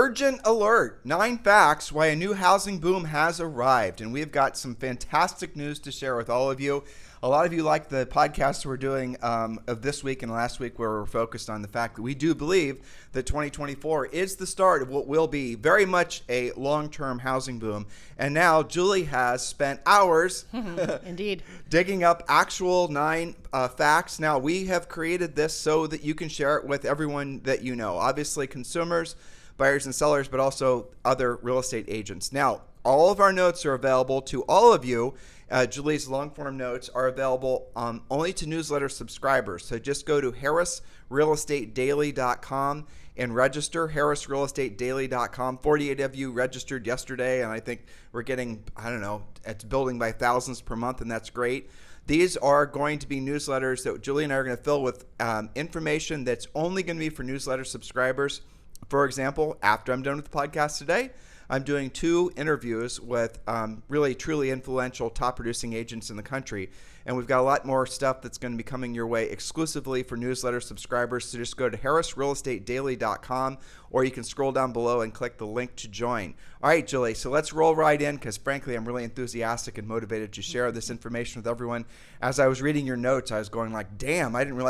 Urgent alert, 9 facts why a new housing boom has arrived. And we've got some fantastic news to share with all of you. A lot of you like the podcast we're doing of this week and last week, where we're focused on the fact that we do believe that 2024 is the start of what will be very much a long-term housing boom. And now Julie has spent hours indeed digging up actual 9 facts. Now, we have created this so that you can share it with everyone that you know. Obviously, consumers, buyers and sellers, but also other real estate agents. Now, all of our notes are available to all of you. Julie's long-form notes are available only to newsletter subscribers. So just go to harrisrealestatedaily.com and register, harrisrealestatedaily.com. 48 of you registered yesterday, and I think we're getting, it's building by thousands per month, and that's great. These are going to be newsletters that Julie and I are going to fill with information that's only going to be for newsletter subscribers. For example, after I'm done with the podcast today, I'm doing 2 interviews with really truly influential top producing agents in the country. And we've got a lot more stuff that's going to be coming your way exclusively for newsletter subscribers. So just go to harrisrealestatedaily.com, or you can scroll down below and click the link to join. All right, Julie, so let's roll right in, because frankly, I'm really enthusiastic and motivated to share this information with everyone. As I was reading your notes, I was going like, damn, I didn't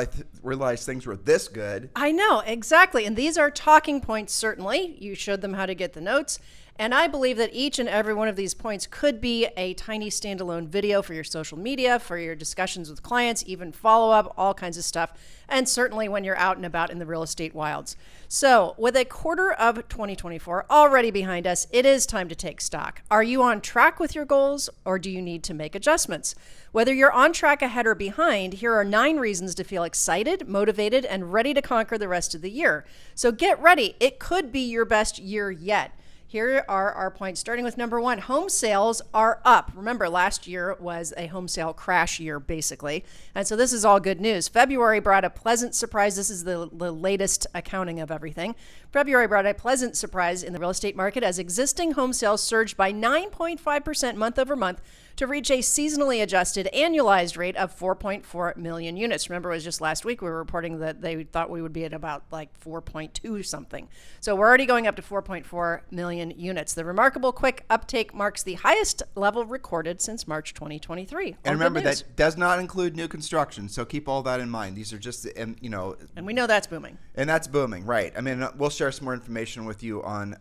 realize things were this good. I know, exactly. And these are talking points, certainly. You showed them how to get the notes. And I believe that each and every one of these points could be a tiny standalone video for your social media, for your discussions with clients, even follow-up, all kinds of stuff. And certainly when you're out and about in the real estate wilds. So with a quarter of 2024 already behind us, it is time to take stock. Are you on track with your goals, or do you need to make adjustments? Whether you're on track, ahead, or behind, here are 9 reasons to feel excited, motivated, and ready to conquer the rest of the year. So get ready. It could be your best year yet. Here are our points, starting with number 1. Home sales are up. Remember, last year was a home sale crash year, basically. And so this is all good news. February brought a pleasant surprise. This is the latest accounting of everything. February brought a pleasant surprise in the real estate market as existing home sales surged by 9.5% month over month to reach a seasonally adjusted annualized rate of 4.4 million units. Remember, it was just last week we were reporting that they thought we would be at about like 4.2 something. So we're already going up to 4.4 million units. The remarkable quick uptake marks the highest level recorded since March 2023. And remember, that does not include new construction, so keep all that in mind. These are just, And we know that's booming. And that's booming, right. I mean, we'll share some more information with you on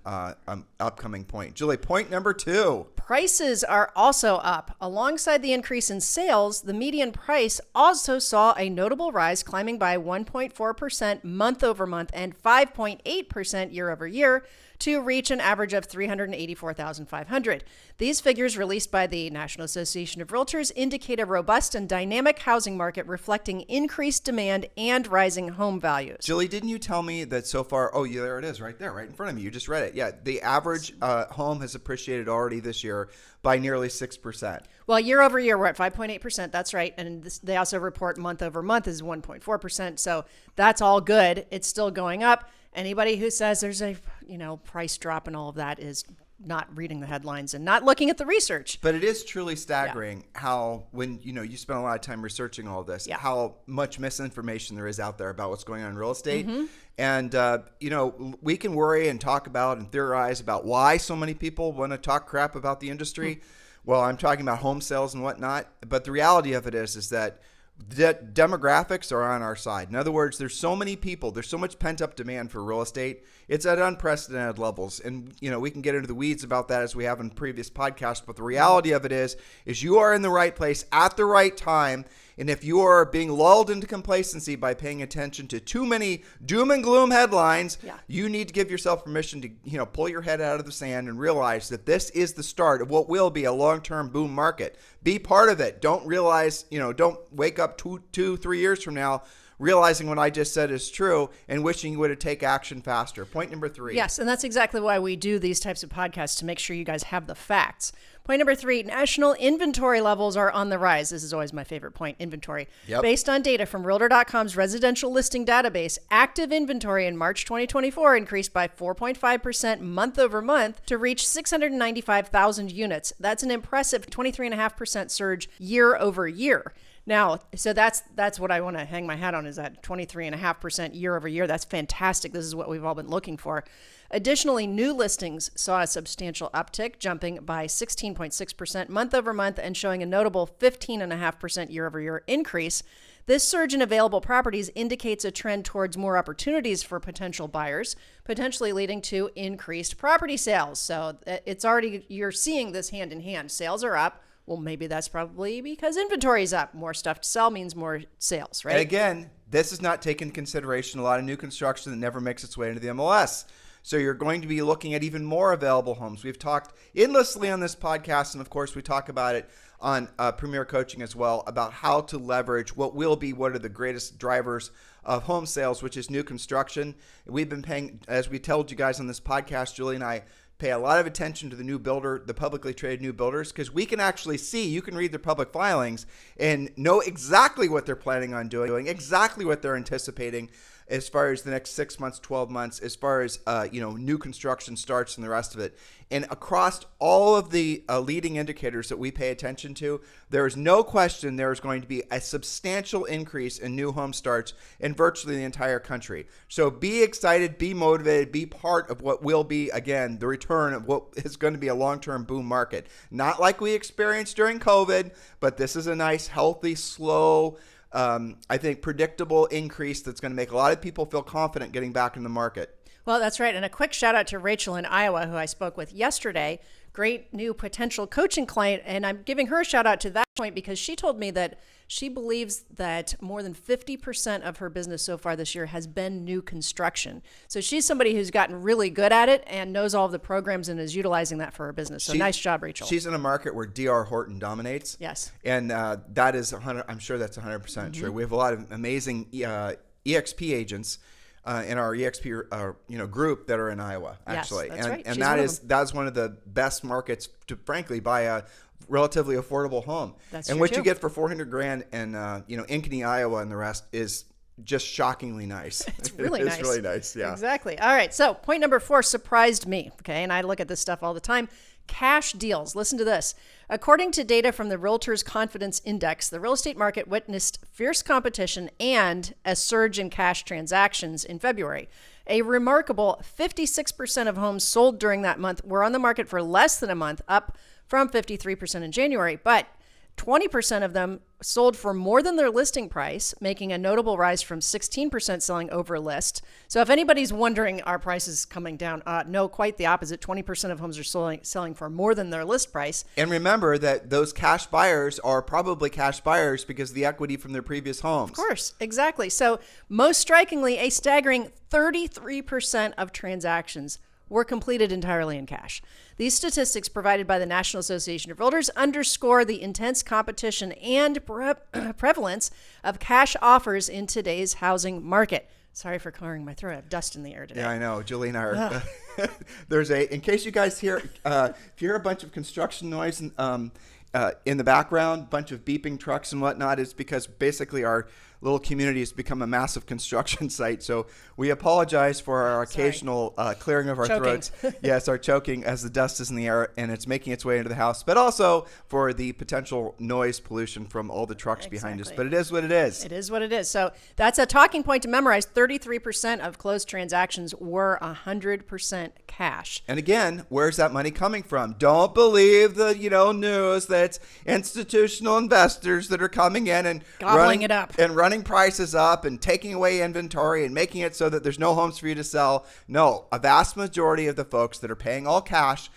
upcoming point. Julie, point number 2. Prices are also up. Alongside the increase in sales, the median price also saw a notable rise, climbing by 1.4% month over month and 5.8% year over year to reach an average of $384,500. These figures, released by the National Association of Realtors, indicate a robust and dynamic housing market reflecting increased demand and rising home values. Julie, didn't you tell me that so far? Oh, yeah, there it is, right there, right in front of me. You just read it. Yeah, the average home has appreciated already this year by nearly 6%. Well, year over year, we're at 5.8%. That's right. And they also report month over month is 1.4%. So that's all good. It's still going up. Anybody who says there's a price drop and all of that is not reading the headlines and not looking at the research. But it is truly staggering how, when you spend a lot of time researching all this, how much misinformation there is out there about what's going on in real estate. Mm-hmm. And we can worry and talk about and theorize about why so many people want to talk crap about the industry. Mm-hmm. Well, I'm talking about home sales and whatnot. But the reality of it is that demographics are on our side. In other words, there's so many people, there's so much pent-up demand for real estate. It's at unprecedented levels. And, we can get into the weeds about that as we have in previous podcasts. But the reality of it is you are in the right place at the right time. And if you are being lulled into complacency by paying attention to too many doom and gloom headlines, you need to give yourself permission to, pull your head out of the sand and realize that this is the start of what will be a long-term boom market. Be part of it. Don't wake up 2-3 years from now realizing what I just said is true and wishing you would have taken action faster. Point number 3. Yes, and that's exactly why we do these types of podcasts, to make sure you guys have the facts. Point number 3, national inventory levels are on the rise. This is always my favorite point, inventory. Yep. Based on data from Realtor.com's residential listing database, active inventory in March 2024 increased by 4.5% month over month to reach 695,000 units. That's an impressive 23.5% surge year over year. Now, so that's what I want to hang my hat on, is that 23.5% year over year. That's fantastic. This is what we've all been looking for. Additionally, new listings saw a substantial uptick, jumping by 16.6% month over month and showing a notable 15.5% year over year increase. This surge in available properties indicates a trend towards more opportunities for potential buyers, potentially leading to increased property sales. So it's already, you're seeing this hand in hand. Sales are up. Well, maybe that's probably because inventory is up. More stuff to sell means more sales, right? And again, this is not taking into consideration a lot of new construction that never makes its way into the MLS. So you're going to be looking at even more available homes. We've talked endlessly on this podcast, and of course we talk about it on Premier Coaching as well, about how to leverage what are the greatest drivers of home sales, which is new construction. We've been paying, as we told you guys on this podcast, Julie and I pay a lot of attention to the publicly traded new builders, because we can actually see, you can read their public filings and know exactly what they're planning on doing, exactly what they're anticipating as far as the next 6 months, 12 months, as far as new construction starts and the rest of it. And across all of the leading indicators that we pay attention to, there is no question there is going to be a substantial increase in new home starts in virtually the entire country. So be excited, be motivated, be part of what will be, again, the return of what is going to be a long-term boom market. Not like we experienced during COVID, but this is a nice, healthy, slow, I think predictable increase that's going to make a lot of people feel confident getting back in the market. Well, that's right. And a quick shout out to Rachel in Iowa, who I spoke with yesterday. Great new potential coaching client. And I'm giving her a shout out to that point because she told me that she believes that more than 50% of her business so far this year has been new construction. So she's somebody who's gotten really good at it and knows all of the programs and is utilizing that for her business. So nice job, Rachel. She's in a market where D.R. Horton dominates. Yes. And that is 100. I'm sure that's 100% true. We have a lot of amazing EXP agents in our EXP group that are in Iowa, actually. Yes, that's right. And that's one of the best markets to frankly buy a relatively affordable home. That's and true what too. you get for $400,000 in Ankeny, Iowa, and the rest is just shockingly nice. It's really nice. It's really nice. Yeah. Exactly. All right. So point number 4 surprised me. Okay. And I look at this stuff all the time. Cash deals. Listen to this. According to data from the Realtors Confidence Index, the real estate market witnessed fierce competition and a surge in cash transactions in February. A remarkable 56% of homes sold during that month were on the market for less than a month, up from 53% in January. But 20% of them sold for more than their listing price, making a notable rise from 16% selling over list. So if anybody's wondering, are prices coming down? No, quite the opposite. 20% of homes are selling for more than their list price. And remember that those cash buyers are probably cash buyers because of the equity from their previous homes. Of course, exactly. So most strikingly, a staggering 33% of transactions were completed entirely in cash. These statistics provided by the National Association of Realtors underscore the intense competition and prevalence of cash offers in today's housing market. Sorry for clearing my throat. I have dust in the air today. Yeah, I know. Julie and I are. In case you guys hear, if you hear a bunch of construction noise in the background, bunch of beeping trucks and whatnot, it's because basically our little community has become a massive construction site. So we apologize for our occasional clearing of our throats. Yes, our choking as the dust is in the air and it's making its way into the house, but also for the potential noise pollution from all the trucks behind us. But it is what it is. It is what it is. So that's a talking point to memorize. 33% of closed transactions were 100% cash. And again, where's that money coming from? Don't believe the news that's institutional investors that are coming in and gobbling it up and running prices up and taking away inventory and making it so that there's no homes for you to sell. No, a vast majority of the folks that are paying all cash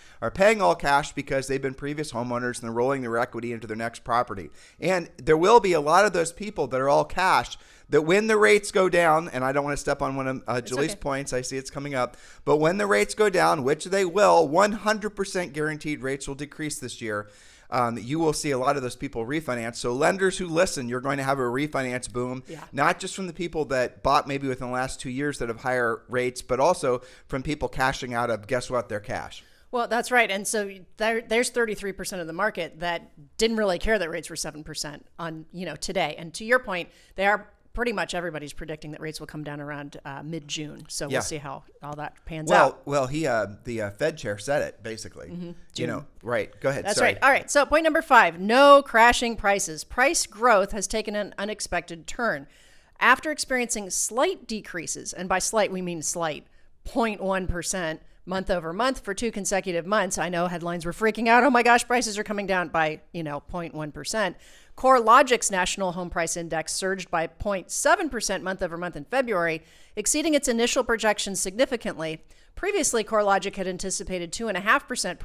because they've been previous homeowners and they're rolling their equity into their next property. And there will be a lot of those people that are all cash that when the rates go down, and I don't want to step on one of Julie's points, I see it's coming up, but when the rates go down, which they will, 100% guaranteed rates will decrease this year. You will see a lot of those people refinance. So lenders who listen, you're going to have a refinance boom, not just from the people that bought maybe within the last 2 years that have higher rates, but also from people cashing out of, guess what, their cash. Well, that's right. And so there's 33% of the market that didn't really care that rates were 7% on, today. And to your point, they are pretty much everybody's predicting that rates will come down around mid-June. So Yeah. we'll see how all that pans out. Well, the Fed chair said it basically. You know, right? Go ahead. That's Sorry. right. All right. So point number 5, no crashing prices. Price growth has taken an unexpected turn. After experiencing slight decreases, and by slight we mean slight, 0.1% month over month for 2 consecutive months. I know headlines were freaking out. Oh my gosh, prices are coming down by, 0.1%. CoreLogic's National Home Price Index surged by 0.7% month over month in February, exceeding its initial projections significantly. Previously, CoreLogic had anticipated 2.5%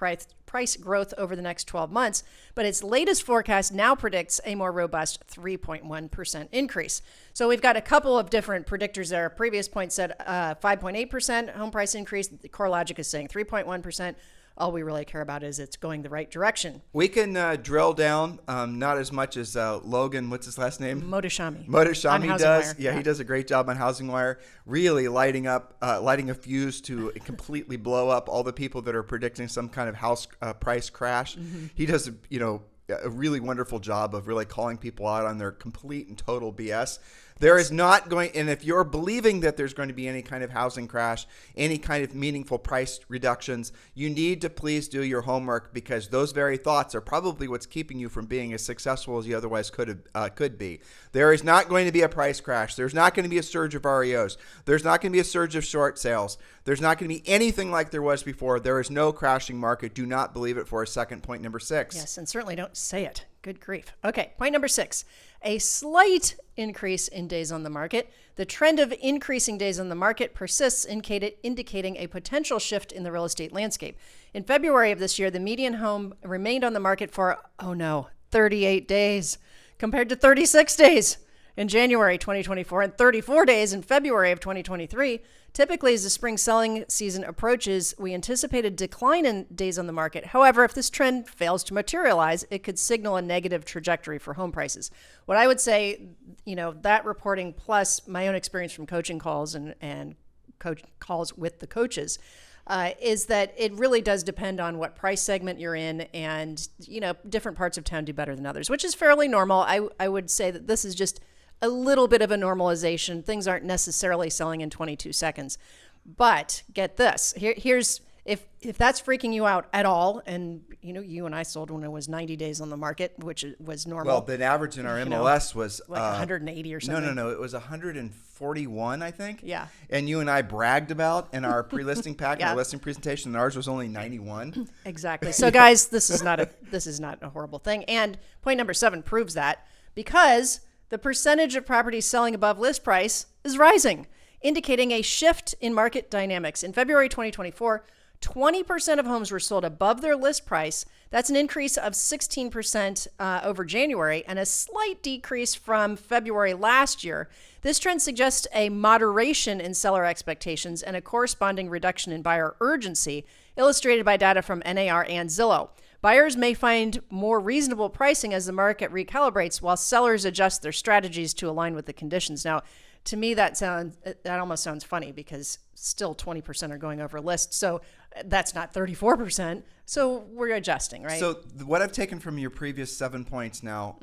price growth over the next 12 months, but its latest forecast now predicts a more robust 3.1% increase. So we've got a couple of different predictors there. Previous point said 5.8% home price increase. CoreLogic is saying 3.1%. All we really care about is it's going the right direction. We can drill down, not as much as Logan, what's his last name? Motoshami. Motoshami does. Wire. Yeah, he does a great job on Housing Wire, really lighting a fuse to completely blow up all the people that are predicting some kind of house price crash. He does, a really wonderful job of really calling people out on their complete and total BS. There is not going, and if you're believing that there's going to be any kind of housing crash, any kind of meaningful price reductions, you need to please do your homework, because those very thoughts are probably what's keeping you from being as successful as you otherwise could be. There is not going to be a price crash. There's not going to be a surge of REOs. There's not going to be a surge of short sales. There's not going to be anything like there was before. There is no crashing market. Do not believe it for a second. Point number 6. Yes, and certainly don't say it. Good grief. Okay, point number 6. A slight increase in days on the market. The trend of increasing days on the market persists, indicating a potential shift in the real estate landscape. In February of this year, the median home remained on the market for, 38 days, compared to 36 days in January 2024 and 34 days in February of 2023. Typically, as the spring selling season approaches, we anticipate a decline in days on the market. However, if this trend fails to materialize, it could signal a negative trajectory for home prices. What I would say, that reporting plus my own experience from coaching calls and coach calls with the coaches, is that it really does depend on what price segment you're in, and, different parts of town do better than others, which is fairly normal. I would say that this is just a little bit of a normalization. Things aren't necessarily selling in 22 seconds. But get this. Here's if that's freaking you out at all, and you and I sold when it was 90 days on the market, which was normal. Well, the average in our MLS was like 180 or something. No. It was 141, I think. Yeah. And you and I bragged about in our pre-listing pack, Yeah. our listing presentation, and ours was only 91. Exactly. So guys, this is not a horrible thing. And point number 7 proves that, because the percentage of properties selling above list price is rising, indicating a shift in market dynamics. In February 2024, 20% of homes were sold above their list price. That's an increase of 16% over January, and a slight decrease from February last year. This trend suggests a moderation in seller expectations and a corresponding reduction in buyer urgency, illustrated by data from NAR and Zillow. Buyers may find more reasonable pricing as the market recalibrates, while sellers adjust their strategies to align with the conditions. Now, to me, that almost sounds funny, because still 20% are going over list. So that's not 34%. So we're adjusting, right? So what I've taken from your previous 7 points now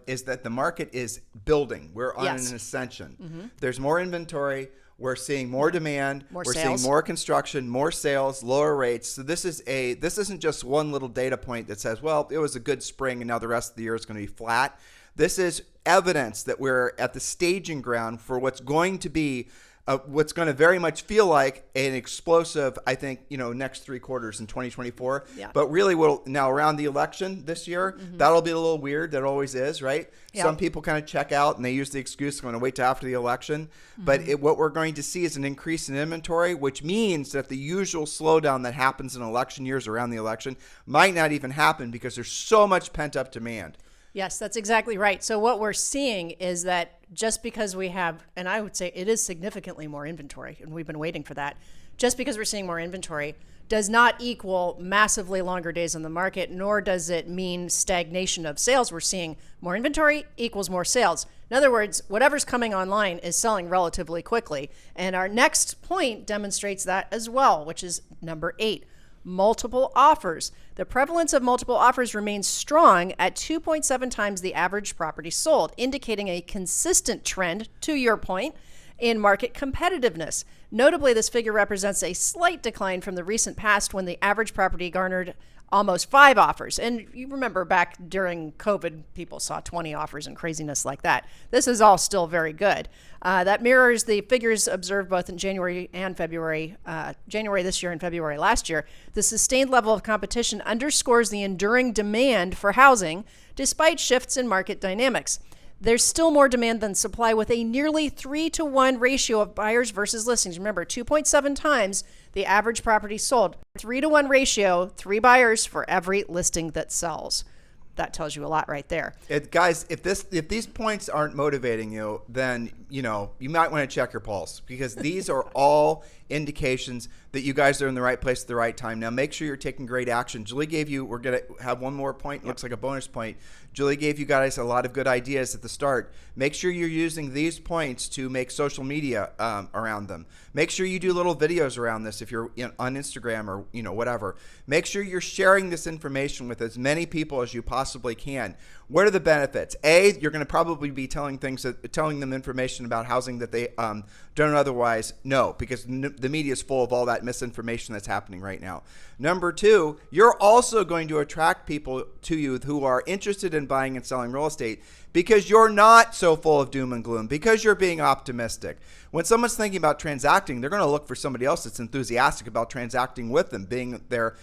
is that the market is building. We're on an ascension. There's more inventory. We're seeing more demand. We're sales. seeing more construction, more sales, lower rates. So this isn't just one little data point that says, well, it was a good spring and now the rest of the year is going to be flat. This is evidence that we're at the staging ground for what's going to be what's going to very much feel like an explosive, I think, next 3 quarters in 2024. Yeah. But really, now around the election this year, that'll be a little weird. That always is, right? Yeah. Some people kind of check out and they use the excuse, I'm going to wait till after the election. But what we're going to see is an increase in inventory, which means that the usual slowdown that happens in election years around the election might not even happen, because there's so much pent-up demand. Yes, that's exactly right. So what we're seeing is that just because we have, and I would say it is significantly more inventory, and we've been waiting for that, just because we're seeing more inventory does not equal massively longer days on the market, nor does it mean stagnation of sales. We're seeing more inventory equals more sales. In other words, whatever's coming online is selling relatively quickly. And our next point demonstrates that as well, which is number 8. multiple offers. The prevalence of multiple offers remains strong at 2.7 times the average property sold, indicating a consistent trend, to your point, in market competitiveness. Notably, this figure represents a slight decline from the recent past when the average property garnered almost 5 offers. And you remember back during COVID, people saw 20 offers and craziness like that. This is all still very good. That mirrors the figures observed both in January and February, January this year and February last year. The sustained level of competition underscores the enduring demand for housing despite shifts in market dynamics. There's still more demand than supply, with a nearly 3-to-1 ratio of buyers versus listings. Remember, 2.7 times the average property sold. 3-to-1 ratio, 3 buyers for every listing that sells. That tells you a lot right there. Guys, if these points aren't motivating you, then you might want to check your pulse, because these are all indications that you guys are in the right place at the right time. Now, make sure you're taking great action. Julie gave you, we're going to have one more point. Yep. Looks like a bonus point. Julie gave you guys a lot of good ideas at the start. Make sure you're using these points to make social media around them. Make sure you do little videos around this if you're on Instagram or whatever. Make sure you're sharing this information with as many people as you possibly can. What are the benefits? A, you're going to probably be telling them information about housing that they don't otherwise know, because the media is full of all that misinformation that's happening right now. Number 2, you're also going to attract people to you who are interested in buying and selling real estate, because you're not so full of doom and gloom, because you're being optimistic. When someone's thinking about transacting, they're going to look for somebody else that's enthusiastic about transacting with them, being they're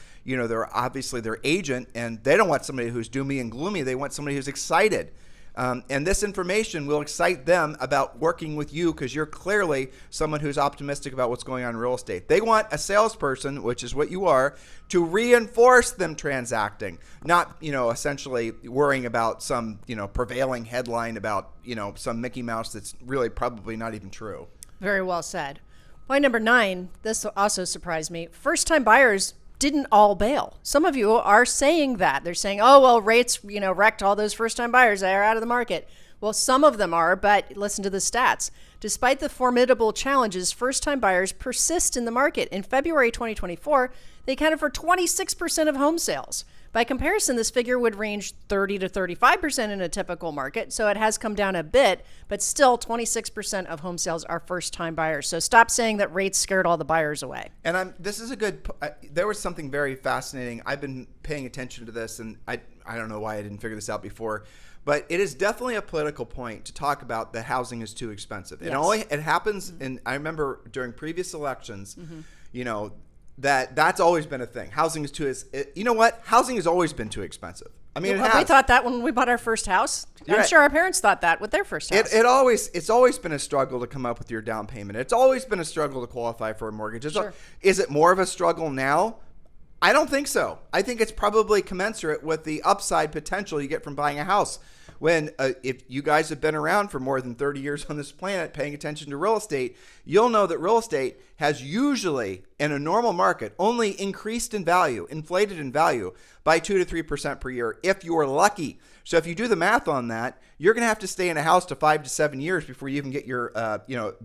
obviously their agent, and they don't want somebody who's doomy and gloomy. They want somebody who's excited. And this information will excite them about working with you, because you're clearly someone who's optimistic about what's going on in real estate. They want a salesperson, which is what you are, to reinforce them transacting, not, essentially worrying about some, prevailing headline about, some Mickey Mouse that's really probably not even true. Very well said. Point number 9, this also surprised me. First-time buyers didn't all bail. Some of you are saying that. They're saying, oh, well, rates, wrecked all those first-time buyers. They are out of the market. Well, some of them are, but listen to the stats. Despite the formidable challenges, first-time buyers persist in the market. In February 2024, they accounted for 26% of home sales. By comparison, this figure would range 30 to 35% in a typical market, so it has come down a bit, but still 26% of home sales are first-time buyers. So stop saying that rates scared all the buyers away. And this is a good, there was something very fascinating. I've been paying attention to this, and I don't know why I didn't figure this out before, but it is definitely a political point to talk about that housing is too expensive. Yes. It happens, and I remember during previous elections, that's always been a thing. Housing is too, you know what? Housing has always been too expensive. I mean, we thought that when we bought our first house. I'm sure our parents thought that with their first house. It's always been a struggle to come up with your down payment. It's always been a struggle to qualify for a mortgage. Sure. Is it more of a struggle now? I don't think so. I think it's probably commensurate with the upside potential you get from buying a house. When if you guys have been around for more than 30 years on this planet paying attention to real estate, you'll know that real estate has usually, in a normal market, only increased in value, inflated in value by 2 to 3% per year if you're lucky. So if you do the math on that, you're going to have to stay in a house to 5 to 7 years before you even get your,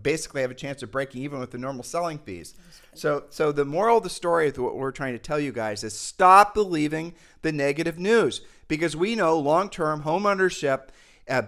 basically have a chance of breaking even with the normal selling fees. So the moral of the story of what we're trying to tell you guys is stop believing the negative news, because we know long-term home ownership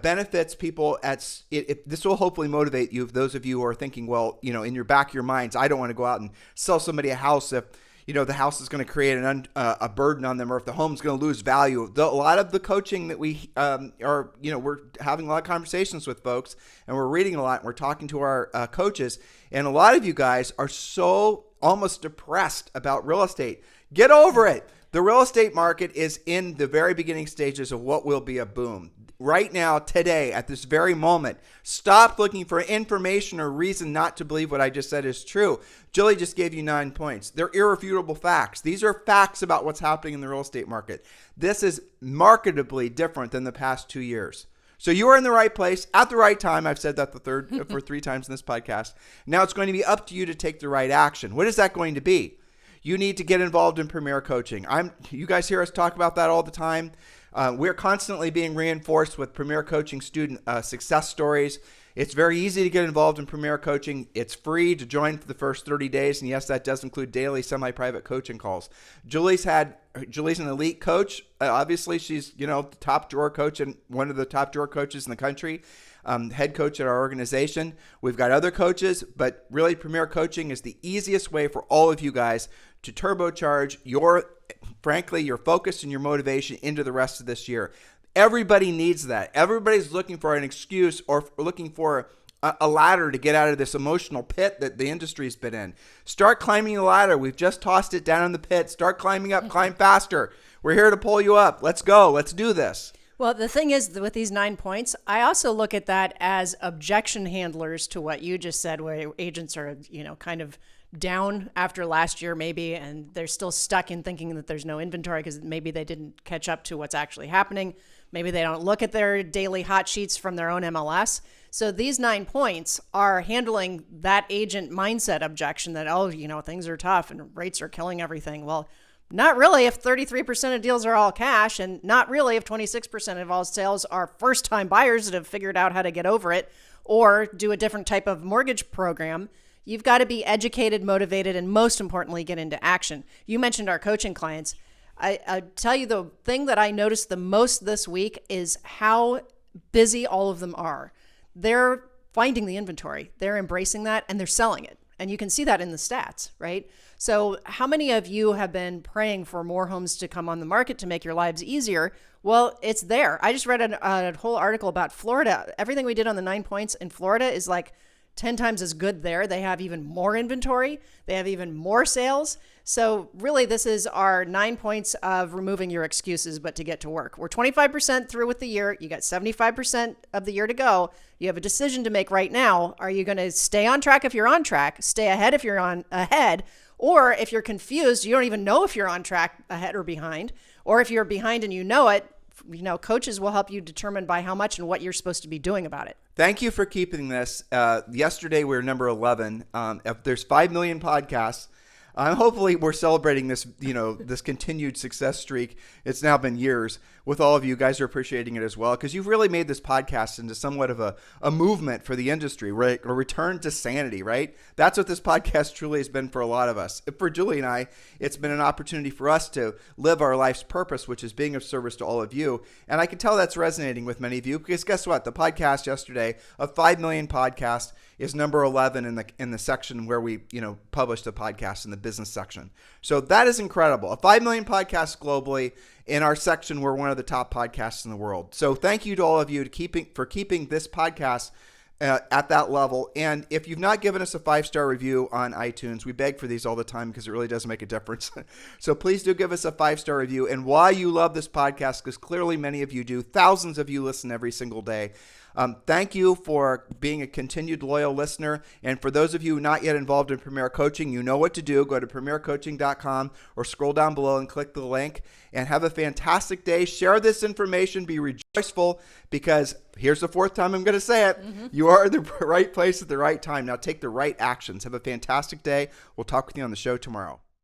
benefits people. This will hopefully motivate you, those of you who are thinking, well, in your back of your minds, I don't want to go out and sell somebody a house if the house is going to create a burden on them, or if the home's going to lose value. A lot of the coaching that we we're having a lot of conversations with folks, and we're reading a lot, and we're talking to our coaches, and a lot of you guys are so almost depressed about real estate. Get over it. The real estate market is in the very beginning stages of what will be a boom. Right now, today, at this very moment, stop looking for information or reason not to believe what I just said is true. Julie just gave you 9 points. They're irrefutable facts. These are facts about what's happening in the real estate market. This is marketably different than the past 2 years. So you are in the right place at the right time. I've said that for 3 times in this podcast. Now it's going to be up to you to take the right action. What is that going to be? You need to get involved in Premier Coaching. You guys hear us talk about that all the time. We're constantly being reinforced with Premier Coaching student success stories. It's very easy to get involved in Premier Coaching. It's free to join for the first 30 days. And yes, that does include daily semi-private coaching calls. Julie's an elite coach. Obviously, she's, the top drawer coach and one of the top drawer coaches in the country, head coach at our organization. We've got other coaches, but really Premier Coaching is the easiest way for all of you guys to turbocharge your focus and your motivation into the rest of this year. Everybody needs that. Everybody's looking for an excuse or looking for a ladder to get out of this emotional pit that the industry's been in. Start climbing the ladder. We've just tossed it down in the pit. Start climbing up, climb faster. We're here to pull you up. Let's go. Let's do this. Well, the thing is, with these 9 points, I also look at that as objection handlers to what you just said, where agents are, kind of down after last year maybe, and they're still stuck in thinking that there's no inventory because maybe they didn't catch up to what's actually happening. Maybe they don't look at their daily hot sheets from their own MLS. So these 9 points are handling that agent mindset objection that, things are tough and rates are killing everything. Well, not really if 33% of deals are all cash, and not really if 26% of all sales are first-time buyers that have figured out how to get over it or do a different type of mortgage program. You've got to be educated, motivated, and most importantly, get into action. You mentioned our coaching clients. I tell you, the thing that I noticed the most this week is how busy all of them are. They're finding the inventory, they're embracing that, and they're selling it. And you can see that in the stats, right? So how many of you have been praying for more homes to come on the market to make your lives easier? Well, it's there. I just read a whole article about Florida. Everything we did on the 9 points in Florida is like 10 times as good there. They have even more inventory. They have even more sales. So really, this is our 9 points of removing your excuses, but to get to work. We're 25% through with the year. You got 75% of the year to go. You have a decision to make right now. Are you going to stay on track if you're on track, stay ahead if you're on ahead, or if you're confused, you don't even know if you're on track, ahead or behind, or if you're behind and you know it, coaches will help you determine by how much and what you're supposed to be doing about it. Thank you for keeping this. Yesterday, we were number 11. If there's 5 million podcasts, hopefully we're celebrating this, this continued success streak. It's now been years with all of you. Guys are appreciating it as well because you've really made this podcast into somewhat of a movement for the industry, right? A return to sanity, right? That's what this podcast truly has been for a lot of us. For Julie and I, it's been an opportunity for us to live our life's purpose, which is being of service to all of you. And I can tell that's resonating with many of you because guess what? The podcast yesterday of 5 million podcasts is number 11 in the section where we, publish the podcast in the business section. So that is incredible. 5 million podcasts globally. In our section, we're one of the top podcasts in the world. So thank you to all of you for keeping this podcast at that level. And if you've not given us a 5-star review on iTunes, we beg for these all the time because it really does make a difference. So please do give us a 5-star review. And why you love this podcast, because clearly many of you do. Thousands of you listen every single day. Thank you for being a continued loyal listener. And for those of you not yet involved in Premier Coaching, you know what to do. Go to premiercoaching.com or scroll down below and click the link and have a fantastic day. Share this information. Be rejoiceful because here's the 4th time I'm going to say it. Mm-hmm. You are in the right place at the right time. Now take the right actions. Have a fantastic day. We'll talk with you on the show tomorrow.